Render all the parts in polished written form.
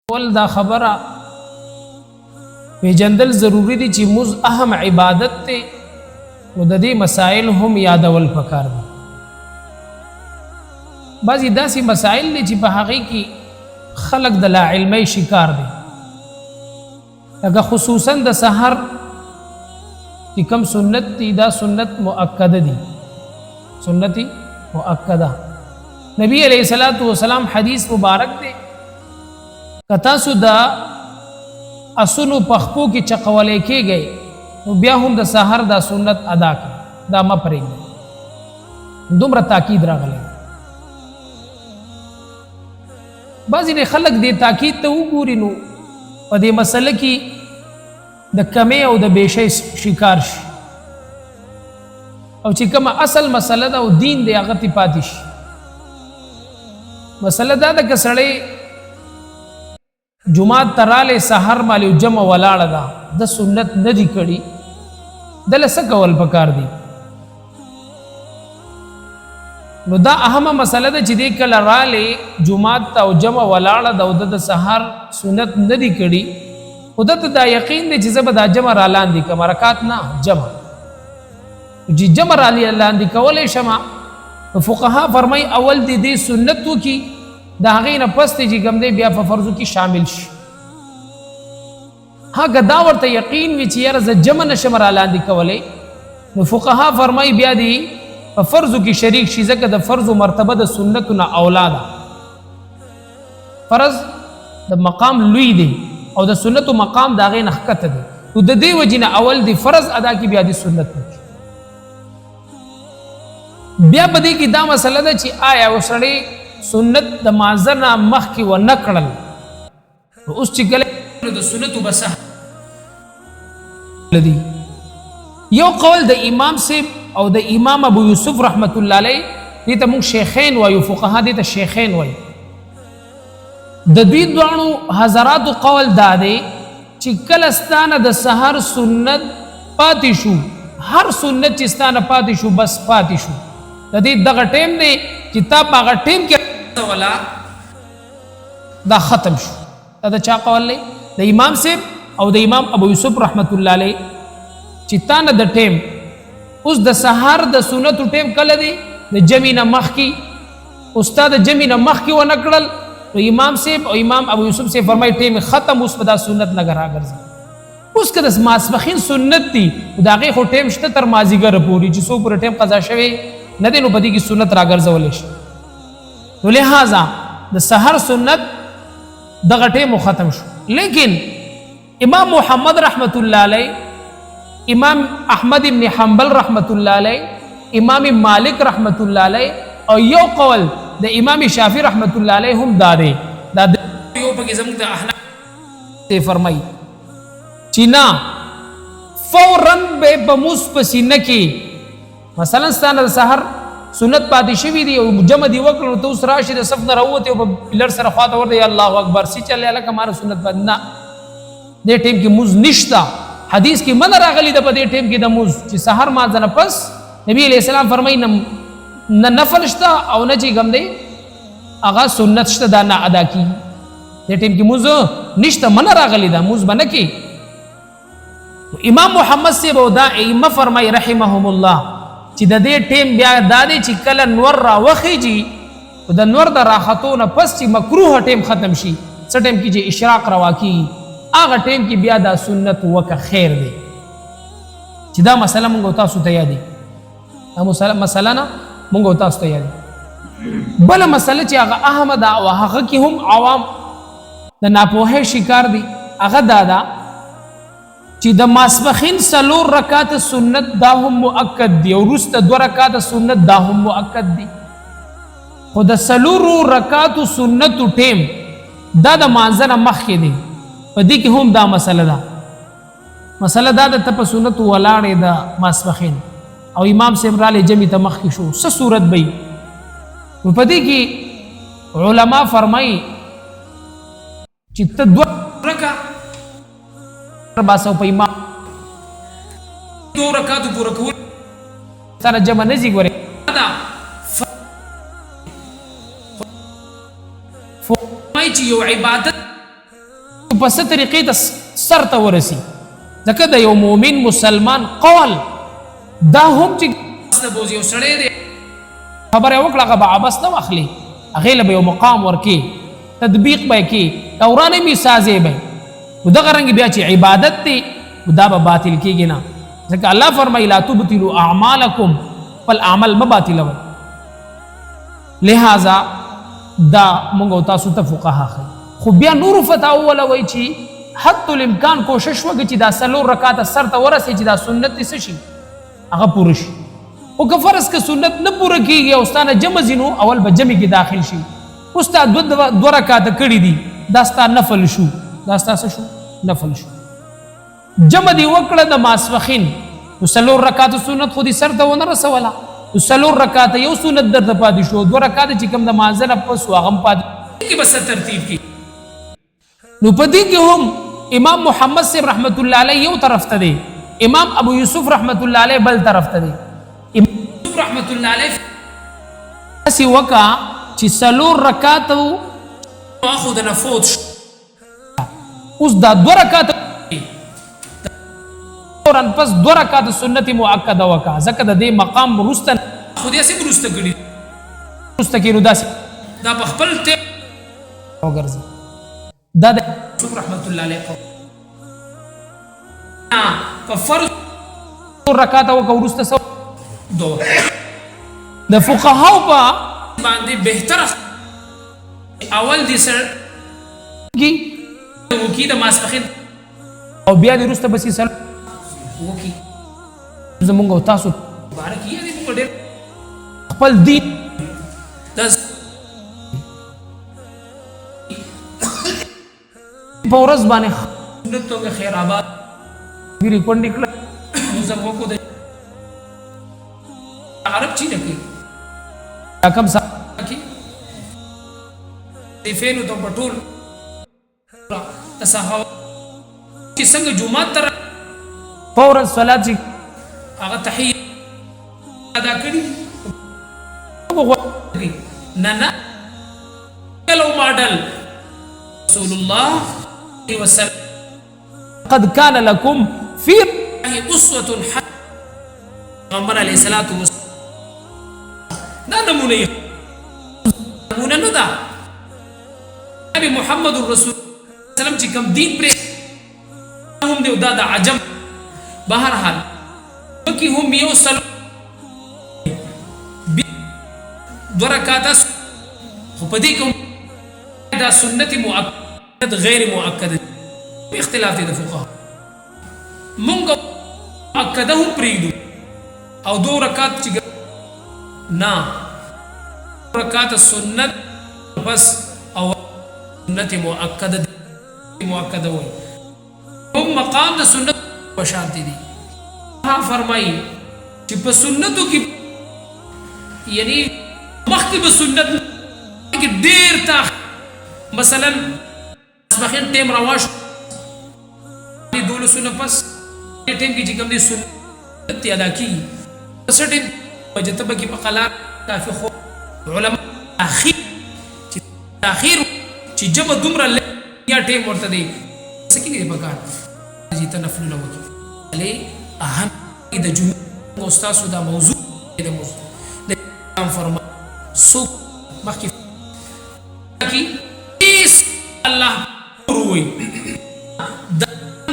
ول دا خبره پیجندل ضروری دي چې موږ اهم عبادت ته نو د دې مسائل هم یادول پکار دي. بعضې داسې مسائل دي چې په هغې کې خلق د لا علمۍ شکار دي، لکه خصوصا د سحر چې کوم سنت دي دا سنت مؤکده دي، سنت مؤکده. نبی علیہ الصلوۃ والسلام حدیث مبارک دی که تاسو دا اسونو پخپو کې چقولې کېږئ نو بیا هم د سحر دا سنت ادا کړئ، دا مه پرېږدئ. دومره تاکید راغلی. بعضې خلک دې تاکید ته وګوري نو په دې مسله کې د کمې او د بیشۍ شکار شي، او چې کومه اصل مسله ده او دین دی هغه تې پاتې شي. مسله دا ده که سړی جمعات ته رالی سحر مالې جمع ولاړه ده د سنت نه دي کړي، دله څه کول پکار دي؟ نو دا اهمه مسله ده چې دی کله رالی جمعات ته او جمع ولاړه ده او د سحر سنت نه دي کړي، خو دته دا یقین دی چې زه به دا جمع رالاندې کړم، رکات نه جمع. چې جمع رالاندې کولی شمه فقها فرمای اول دې سنت وکړي، د هغې نه پس دی چې کوم دی بیا په فرضو کې شامل شي. ها که دا ورته یقین وي چې یاره زه جمع نشم رالاندې کولی نو فقها فرمای بیا دی په فرضو کې شریک شي، ځکه د فرضو مرتبه د سنتو نه اولا ده. فرض د مقام لوی دی او د سنتو مقام د هغې نه ښکته دی، نو د دې وجې نه اول دی فرض ادا کړي بیا د سنت وکړي. بیا په دې کې دا مسله ده چې آیا وسړی سنت د مازه نه مخکې ونه کړل نو اوس چې کله د سنتو به سهل دي. یو قول د امام صاحب او د امام ابو یوسف رحمت الله علیه دې ته موږ شیخین وایو، فقها دې ته شیخین وایو. د دوی دواړو حضراتو قول دا دی چې کله ستانه د سحر سنت پاتې شو، هر سنت چې ستانه پاتې شو بس پاتې شو، د دې دغه ټیم دی چې تا په هغه ټیم کې ولا دا ختم شو. دا د چا قول دی؟ د امام صاحب او د امام ابو یوسف رحمت الله علیه چې تا نه د ټیم اوس د سحر د سنتو ټیم کله دی؟ د جمع نه مخکې. اوس تا د جمع نه مخکې ونه کړل نو امام صاحب او امام ابو یوسف صاحب فرمایي ټیم ختم، اوس په دا سنت نه راګرځي. اوس که د ماسپښین سنت دی د هغې خو ټیم شته تر مازدیګره پورې چې څو پورې ټیم قضا شوی نه دی نو په دې کې سنت راګرځولی شي. نو لہذا د سحر سنت دغه ټیم ختم شو. لیکن امام محمد رحمت الله علیه، امام احمد ابن حنبل رحمت الله علیه، امام مالک رحمت الله علیه او یو قول د امام شافعی رحمت الله علیه هم دا دی. دا یو پکې زموږ د احناف فرمایي چې نه فوراً به په موس پسې نه کې مثلا ستانه د سحر سنت پاتې شوي دي او جمع دي وکړو ته اوس راشي د صف نه راووتې او په پلر سره خواته ورته یا الله اکبر سی چلې هلکه ماره سنت پاتې نه. دې ټیم کې مونځ نشته، حدیث کې منع راغلی ده په دې ټیم کې د مونځ چې سحر مازه نه پس نبی علیہ السلام فرمایي نه نفل شته او نه چې کوم دی هغه سنت شته دا نه ادا کېږي. دې ټیم کې مونځ نشته، منع راغلی ده، مونځ به نه کوي. امام محمد صاحب او دا ائمه فرمایي رحمهم الله چې د دې ټیم بیا دا دی چې کله نور راوخیږي او د نور د راختو نه پس چې مکروه ټیم ختم شي، څه ټیم کې چې اشراق روا کېږي هغه ټیم کې بیا دا سنت وکه خیر دی. چې دا مسله مونږ او تاسو ته یادي، دا مسله نه مونږ او تاسو ته یادي. بله مسله چې هغه اهمه ده او هغه کې هم عوام د ناپوهۍ شکار دي، هغه دا ده چې د ماسپښین 4 رکعات سنت دا هم مؤکد دي او وروسته 2 رکعات سنت دا هم مؤکد دي. خو د 4 رکعات سنتو ټیم دا د مانځه نه مخکې دی. په دې کې هم دا مسله ده، مسله دا ده ته په سنتو ولاړې د ماسپښین او امام صاحب رالی جمع ته مخکې شو، څه صورت به وي؟ نو په دې کې علما فرمایي چې ته 2 رکعات باسو په امام 2 رکعاتو پوره کول سره جمع نه ځي. ګورې فرمایي چې یو عبادت په څه طریقې ته سر ته ورسي. ځکه د یو مؤمن مسلمان قول دا هم چې یو سړی دی خبره وکړه هغه به عبس نه واخلي، هغې له به یو مقام ورکړي، تطبیق به یې کړي، دورانې به یې سازې به نو دغه رنګې بیا چې عبادت دی دا به باطل کېږي نه. ځکه الله فرمایي لا تبطلوا اعمالکم، خپل اعمال مه باطلوئ. لہذا دا موږ او تاسو ته فقها ښیي. خو بیا نورو فتاوو والا وایي چې حد الامکان کوشش وکړي چې دا 4 رکعاته سر ته ورسي چې دا سنت دې څه شي هغه پوره شي. او که فرض که سنت نه پوره کېږي او ستا نه جمع ځي نو اول به جمع کې داخل شي. اوس تا 2 رکعاته کړي دي دا ستا نفل شو، دا ستا څه شو نفل شو. جمع دې وکړه د ماسپښین نو 4 رکعاته سنت خو دې سر ته ونه رسوله، نو 4 رکعاته یو سنت درته پاتې شو، 2 رکعاته چې کوم د مانځه نه پس و هغه هم پاتې کې به څه ترتیب کې. نو په دې کې هم امام محمد صاحب رحمت الله علیه یو طرف ته دی، امام ابو یوسف رحمت الله علیه بل طرف ته دی. امام یوسف رحمت الله علیه اسی وکا چې 4 رکعاته واخو د نفوت اوس دا 2 رکعاته اورن پس 2 رکعاته سنت مؤکده وکا. ځکه د دې مقام رسته خو دې سي رسته کړي رسته کې نو داسې دا په خپل ته وګرځي. دا د یوسف رحمت الله علیه په فرض رکعاته وکړه ورسته سو 2 د فقهاو په باندې بهتر اول دي سر کی وکي د ماسپخین او بیا د ورسته بسې سر وکي. زمونږ او تاسو مبارک یې دې موږ ډېر خپل دین په ورځ باندې نتوګه خیر آباد ګری کون نکړه زم وکړو د عرب چی نه کې کم سا کې فینو ته پټول صحابه چې څنګه جمعه تر فورا صلات چې هغه تحیه ادا کړي نه نه کلو ماډل رسول الله وسلم قد كان لكم في اسوه حسنه پیغمبر علیه الصلاۃ والسلام دا نمونه نه ده. نبی محمد رسول سلام چې کوم دین پر هم دی دا د عجم بهر حال کی هم یو سلام 2 رکعاته خو په دې کې دا سنت مؤکد غیر مؤکد اختلاف دی د فقها. مونږ مؤکده هم پرېږدو او 2 رکعات چې نه رکعات سنت بس او سنت مؤکد وایي هم مقام د سنت په شان دي. ها فرمایي چې په سنتو کې یعنی مخکې به سنت کې ډېر تاخیر مثلا ماسپښین ټیم روان شو 12 پس ټیم کې چې کوم دي سنت ادا کېږي په څه ټیم وجه ته به کې په قلار کافي خو علما اخیر چې جمع دومره یا ټیم ورته دی څه کېږي په کار چې ته نفلونه وکړي علي اهم د جمعې استاسو دا موضوع د موضوع د فرما سو مخکې کی اس الله روي د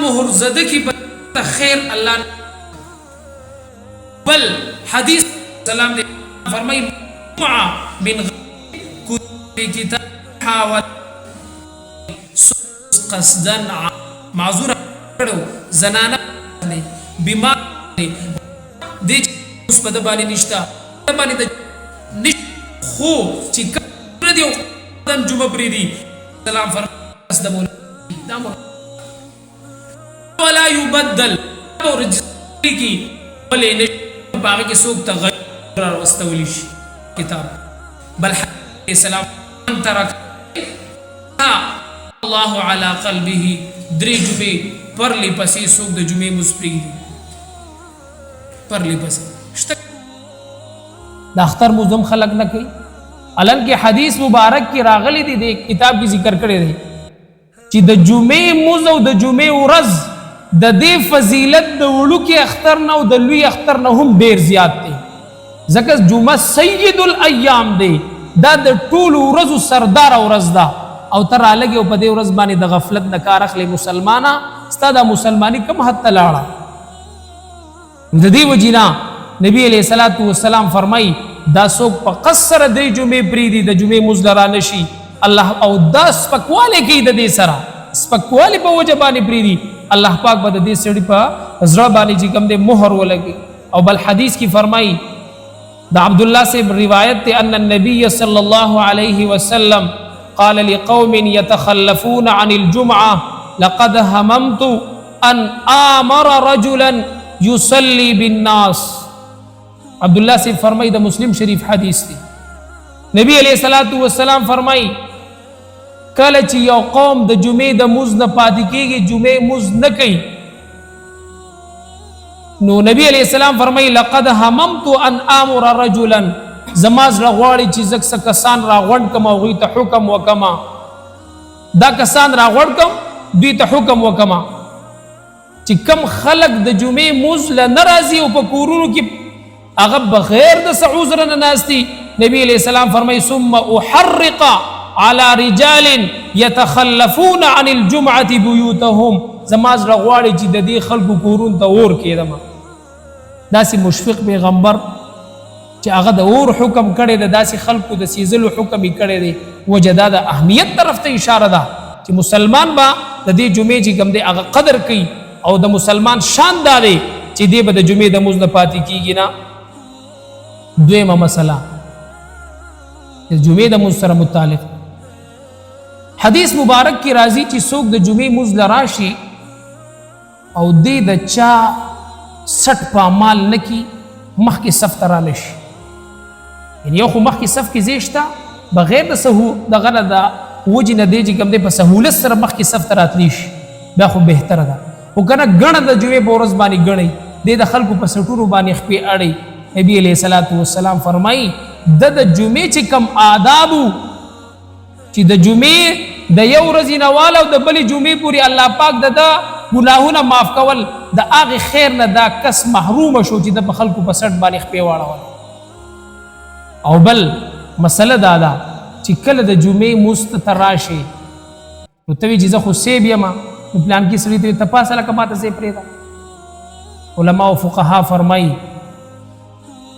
مهر زده کی په خیر الله بل حدیث سلام دې فرمای مع من کتاب حاول قصدا معذور کړو زنانه بیمار دې اوس په د باندې نشتا د باندې د خو چې کړه دی دم جمعه پری دی سلام فرماس د مول دام ولا يبدل ورجسي کی ولې نه باغ کې سوق تغیر واستولی شي کتاب بل سلام ترک الله على قلبه درې جمعې پرلی پسې سوق د جمعې مسپری دی پرلی پسې د اختر مزم خلق نه کوي. الان کې حدیث مبارک کی راغلی دی د کتاب کی ذکر کړی دی چې د جمعې مونځ او د جمعې ورځ د دې فضیلت د وړوکي اختر نه او د لوی اختر نه هم ډیر زیات دی ځکه جمعه سید الایام دی دا د ټولو ورځو سردار ورځ ده او تر هلګې په دې ورځ باندې د غفلت نه کار اخلي مسلمانه ستا دا مسلماني کم حد ته لاړه د دې وجې نه نبی علیه الصلاة والسلام فرمایي دا څوک په قصر د جمعې پرېږدي د جمعې مونځ له رانشي الله او دا سپکوالی کوي د دې سره سپکوالی په وجه باندې پرېږدي الله پاک به د دې سړي په زړه باندې چې کوم دی مهر ولګي او بل حدیث کې فرمایي د عبدالله سے روایت تے ان النبی صلی اللہ علیہ وسلم قال لقوم يتخلفون عن الجمعة لقد هممت ان آمر رجلا يصلي بالناس عبداللہ سے فرمائی دا مسلم شریف حدیث تھی نبی علیہ السلام فرمائی کله چې یو قوم د جمعې د مونځ نه پاتې کېږي جمعې مونځ نه کوي نو نبی علیہ السلام فرمایي لقد هممت ان امر رجلا زما زړه غواړي چې زه څه کسان راغونډ کړم او هغوی ته حکم وکړم دا کسان راغونډ کړم دوی ته حکم وکړم چې کم خلق د جمعې مونځ له نه راځي او په کورونو کې هغه بغیر د څه عذر نه ناست دي نبی علیہ السلام فرمایي ثم احرق على رجال يتخلفون عن الجمعة بيوتهم زما زړه غواړي چې د دې خلکو کورونو ته اور کېدم داسې مشفق پیغمبر چې هغه د اور حکم کړی د داسې خلکو د سیزلو حکم یې کړی دی وجه دا د اهمیت طرف ته اشاره ده چې مسلمان به د دې جمعې چې کوم دی هغه قدر کوي او د مسلمان شان دا دی چې دی به د جمعې د مونځ نه پاتې کېږي نه دویمه مسله د جمعې د مونځ سره متعلق حدیث مبارک کی راضی چې څوک د جمعې مونځ له راشي او دې د چا سټ پامال نه کی مخکې صف ته رالی شي یعنې یو خو مخکې صف کې ځای شته بغیر د دغه نه د وجې نه دی چې کوم دی په سهولت سره مخکې صف ته راتلی شي بیا خو بهتره ده خو که نه ګڼه د جمعې په ورځ باندې ګڼئ دی د خلکو په سټونو باندې خپې اړئ نبي علیه الصلاة والسلام فرمایي د جمعې چې کم آدابو چې د جمعې د یو ورځې نه واله او د بلې جمعې پورې الله پاک د ګناهونه معاف کول د هغې خیر نه دا کس محرومه شو چې د په خلکو په سټ باندې خپې واړول او بل مسله دا ده چې کله د جمعې مونځ ته راشې نو ته وایې چې زه خو سیب یم نو پلان کې سړي ته ته پاسه لکه ماته ځای پرېږده علما او فقها فرمایي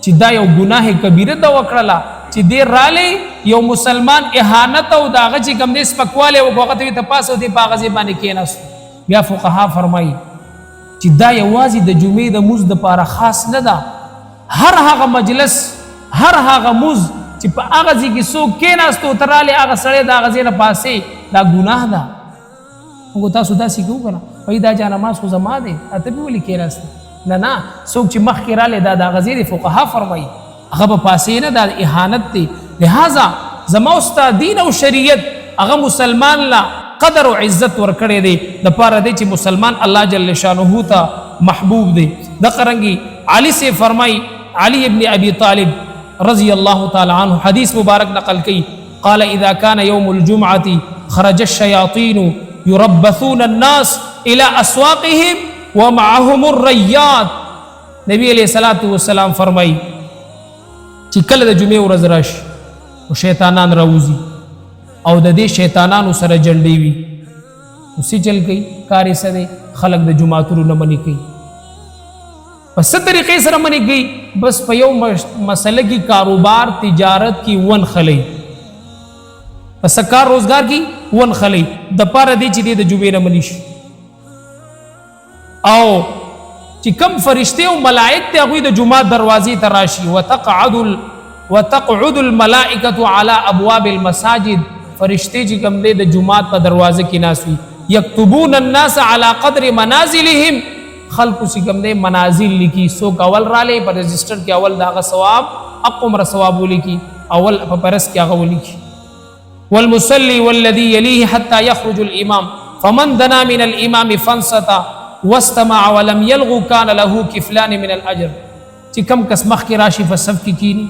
چې دا یو ګناه کبیره ده وکړله چې دې رالی یو مسلمان اهانت او د هغه چې کوم دی سپکوالی وکړو هغه ته وایي ته پاسه او دې په هغه ځای باندې کېناستو بیا فقها فرمایي چې دا یوازې د جمعې د مونځ دپاره خاص نه ده هر هغه مجلس هر هغه مونځ چې په هغه ځای کې څوک کېناستو ته رالی هغه سړی د هغه ځای نه پاسې دا ګناه ده موږ تاسو داسې کوو که نه وایي دا جانماز خو زما دی ته بې ولې کېناستې نه نه څوک چې مخکې رالی دا د هغه ځای د فقها فرمایي هغه به پاسې نه دا اهانت دی لہذا زما او ستا دین او شریعت هغه مسلمان لا قدر او عزت ورکړی دی د پاره دی چې مسلمان الله جل شانه ته محبوب دی د قرنګي علي سے فرمای علي ابن ابي طالب رضی الله تعالی عنہ حدیث مبارک نقل کی قال اذا كان يوم الجمعه خرج الشياطين يربثون الناس الى اسواقهم ومعهم الريات نبی علیہ الصلوۃ والسلام فرمای چې کله د جمعې ورځ راشي او شیطانان راوځي او د دې شیطانانو سره جنډې وي نو څه چل کوي کار یې څه دی خلک د جوماتونو نه منې کوي په څه طریقې سره منې کوي بس په یو مسله کې کاروبار تجارت کې ون خلی په څه کار روزګار کې ون خلی د پاره دی چې دی د جمعې نه منې شي او چې کم فرشته او ملائک ته هغوی د جمعات دروازې ته راشي وتقعد الملائکة على ابواب المساجد فرشتے چې کوم دی د جمعات په دروازه کې ناست وي یکتبون الناس على قدر منازلهم خلق چې کوم دی منازل لیکي څوک اول رالی په رجسټر کې اول د هغه ثواب اقمره ثواب ولیکي اول په پرس کې هغه ولیکي والمصلي والذي يليه حتى يخرج الامام فمن دنا من الامام فانصت واستمع ولم يلغو كان له كفلان من الاجر چې کم کس مخ کې راشي په صف کې کینی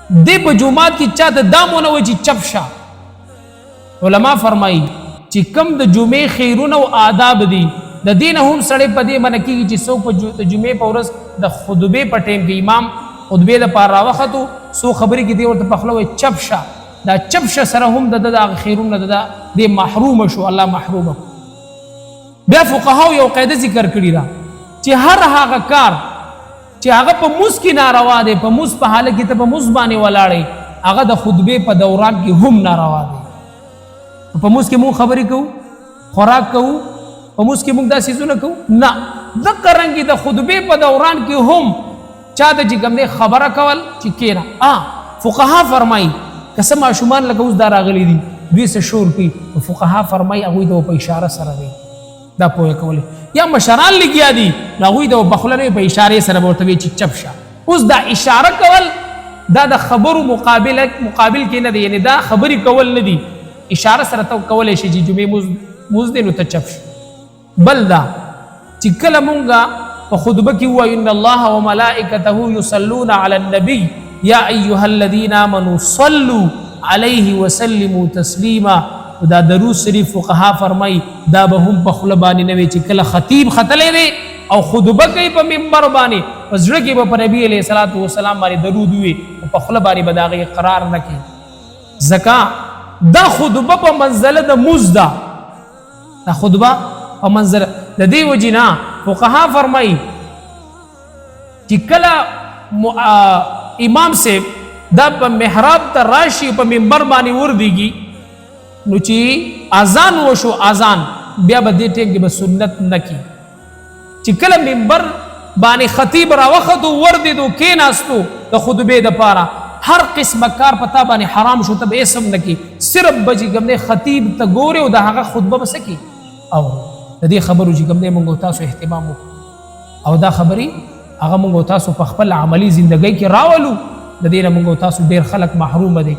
دی په جمعات کې چاته دامونه وي چې چپ شه علما فرمایي چې چې کم د جمعې خیرونه او آداب دي د دین هم سړی په دې باندې کېږي چې څوک په جمعې په ورځ د خطبې په ټیم کې امام خطبې لپاره راوختو څو خبرې کې دی ورته په خوله وایي چپ شه دا چپ شه سره هم د دغه خیرونه د دې محرومه شو الله محرومه بیا فقهاو یو قاعده ذکر کړي ده چې هر هغه کار چې هغه په موس کې ناروا دی په موس په حاله کې ته په موس باندې ولاړې هغه د خطبې په دوران کې هم ناروا دی په موس کې مونږ خبرې کوو خوراک کوو په موس کې مونږ دا څیزونه کوو نه دغه رنګې د خطبې په دوران کې هم چا د چې کوم دی خبره کول چې کېنه فقها فرمایي که څه ماشومان لکه اوس دا راغلي دي دوی څه شور کوي فقها فرمایي هغوی ته په اشاره سره دی دا پوهه کولی یا مشران لګیا دي هغوی د بخله په اشارې سره به ورته وایي چې چپ شه اوس دا اشاره کول دا د خبرو مقابل کې نه دی یعنی دا خبرې کول نه دي اشاره سره ته کولی شي چې جمعې موز دی نو ته چپ شو بل دا چې کله مونږ په خطبه کې ووایو ان الله وملائکته یصلون علی النبی یا ایها الذین آمنوا صلوا علیه وسلموا تسلیما دا درود شریف فقها فرمای دا به هم په خوله باندې نه وي چې کله خطیب ختلی دی او خطبه کوي په منبر باندې په زړه کې به په نبي علیه الصلاۃ والسلام باندې درود وي او په خوله باندې به د هغې اقرار نه کوي ځکه دا خطبه په منزله د موز ده دا خطبه په منزله د دې وجې نه فقها فرمایي چې کله امام صاحب دا په محراب ته راشي په منبر باندې وردیږي نو چې اذان وشو اذان بیا به دې ټیم کې به سنت نه کي چې کله منبر باندې خطیب راوختو وردېدو کېناستو د خطبې دپاره هر قسمه کار پتا باندې حرام شو ته به اسم نه کی صرف به چې کوم دی خطیب ته ګورې او د هغه خطبه به څه کی او د دې خبرو چې کوم دی موږ تاسو اهتمام وکړو او دا خبرې هغه موږ تاسو په خپل عملی زندګۍ کې راولو د دې نه موږ تاسو ډېر خلک محروم دي